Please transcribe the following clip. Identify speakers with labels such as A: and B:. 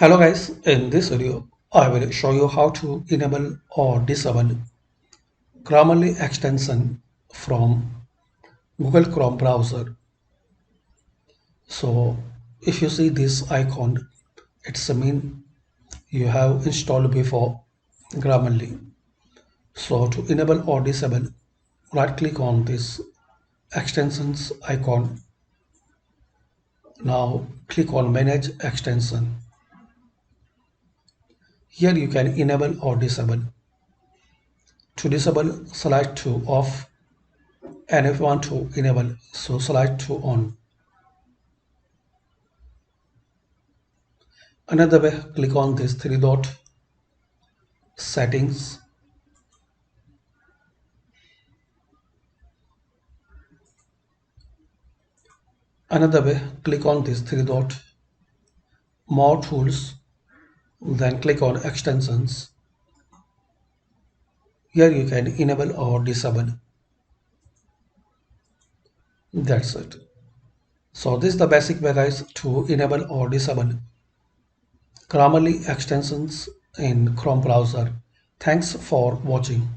A: Hello guys, in this video I will show you how to enable or disable Grammarly extension from Google Chrome browser. So if you see this icon, it's a mean you have installed before Grammarly. So to enable or disable, right click on this extensions icon. Now click on manage extension. Here you can enable or disable. To disable, select to off, and if you want to enable, so select to on. Another way, click on this three dot settings. Another way, click on this three dot more tools, then click on extensions. Here you can enable or disable. That's it. So this is the basic way guys to enable or disable Grammarly extensions in Chrome browser. Thanks for watching.